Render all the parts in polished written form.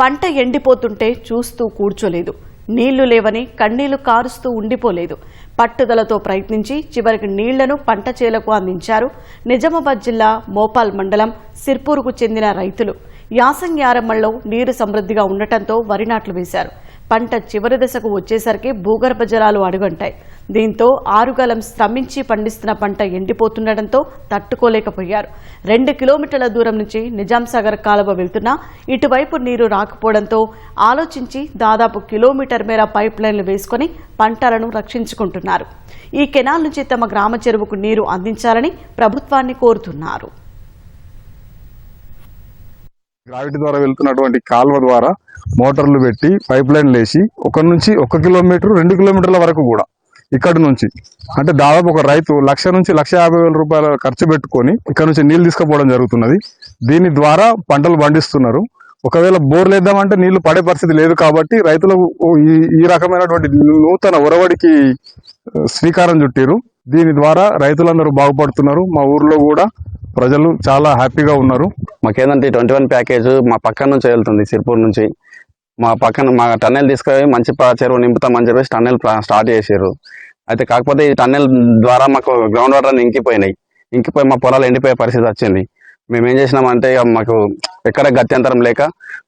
పంట ఎండిపోతుంటే చూస్తూ కూర్చోలేదు. నీళ్లు లేవని కన్నీళ్లు కారుస్తూ ఉండిపోలేదు. పట్టుదలతో ప్రయత్నించి చివరికి నీళ్లను పంట చేలకు అందించారు నిజామాబాద్ జిల్లా మోపాల్ మండలం సిర్పూరుకు చెందిన రైతులు. యాసంగి ఆరంభంలో నీరు సమృద్ధిగా ఉండటంతో వరి నాట్లు వేశారు. పంట చివరి దశకు వచ్చేసరికి భూగర్భ జలాలు అడుగంటాయి. దీంతో ఆరుగాలం శ్రమించి పండిస్తున్న పంట ఎండిపోతుండటంతో తట్టుకోలేకపోయారు. 2 కిలోమీటర్ల దూరం నుంచి నిజాంసాగర్ కాలువ వెళ్తున్నా ఇటువైపు నీరు రాకపోవడంతో ఆలోచించి దాదాపు కిలోమీటర్ మేర పైప్ లైన్లు వేసుకుని పంటలను రక్షించుకుంటున్నారు. ఈ కెనాల్ నుంచి తమ గ్రామ చెరువుకు నీరు అందించాలని ప్రభుత్వాన్ని కోరుతున్నారు. గ్రావిటీ ద్వారా వెళ్తున్నటువంటి కాలువ ద్వారా మోటార్లు పెట్టి పైప్ లైన్లు వేసి 1 నుంచి 1 కిలోమీటర్ 2 కిలోమీటర్ల వరకు కూడా ఇక్కడ నుంచి అంటే దాదాపు ఒక రైతు 1,00,000 నుంచి 1,50,000 రూపాయల ఖర్చు పెట్టుకొని ఇక్కడ నుంచి నీళ్లు తీసుకుపోవడం జరుగుతున్నది. దీని ద్వారా పంటలు పండిస్తున్నారు. ఒకవేళ బోర్లు వేద్దామంటే నీళ్లు పడే పరిస్థితి లేదు కాబట్టి రైతులకు ఈ రకమైనటువంటి నూతన ఒరవడికి శ్రీకారం చుట్టారు. దీని ద్వారా రైతులందరూ బాగుపడుతున్నారు. మా ఊర్లో కూడా ప్రజలు చాలా హ్యాపీగా ఉన్నారు. మాకేందంటే 21 ప్యాకేజ్ మా పక్కన నుంచి వెళ్తుంది. సిర్పూర్ నుంచి మా టన్నెల్ తీసుకొని మంచి చెరువు నింపుతామని చెప్పేసి టన్నెల్ స్టార్ట్ చేసారు. అయితే కాకపోతే ఈ టన్నెల్ ద్వారా మాకు గ్రౌండ్ వాటర్ ఇంకిపోయి మా పొలాలు ఎండిపోయే పరిస్థితి వచ్చింది. మేము ఏం చేసినామంటే మాకు ఎక్కడ గత్యంతరం లేక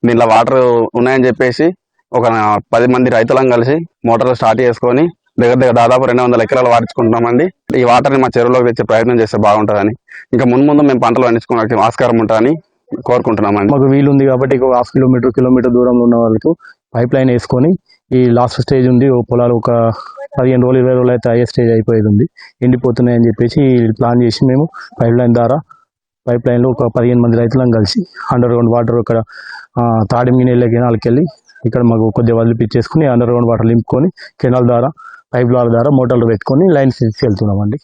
దీంట్లో వాటర్ ఉన్నాయని చెప్పేసి ఒక 10 మంది రైతులను కలిసి మోటార్లు స్టార్ట్ చేసుకొని దగ్గర దాదాపు 200 ఎకరాలు వాడించుకుంటున్నామండి. ఈ వాటర్ని మా చెరువులోకి తెచ్చే ప్రయత్నం చేస్తే బాగుంటుందని, ఇంకా ముందు మేము పంటలు పండించుకోవడానికి ఆస్కారం ఉంటుందని కోరుకుంటున్నామండి. మాకు వీలుంది కాబట్టి 1/2 కిలోమీటర్ దూరంలో ఉన్న వాళ్ళకు పైప్ లైన్ వేసుకొని ఈ లాస్ట్ స్టేజ్ ఉంది. పొలాలు ఒక 15 రోజులు 20 రోజులు అయితే అయ్యే స్టేజ్ అయిపోయేది ఉంది. ఎండిపోతున్నాయని చెప్పేసి ప్లాన్ చేసి మేము పైప్ లైన్లో ఒక 15 మంది రైతులను కలిసి అండర్ గ్రౌండ్ వాటర్ ఇక్కడ తాడిమిగినెళ్ళే కెనాల్కి వెళ్ళి ఇక్కడ మాకు కొద్దిగా వదిలిపించేసుకుని అండర్ గ్రౌండ్ వాటర్ నింపుకొని కెనాల్ ద్వారా పైప్ ద్వారా మోటార్లు పెట్టుకొని లైన్స్ తీసుకెళ్తున్నామండి.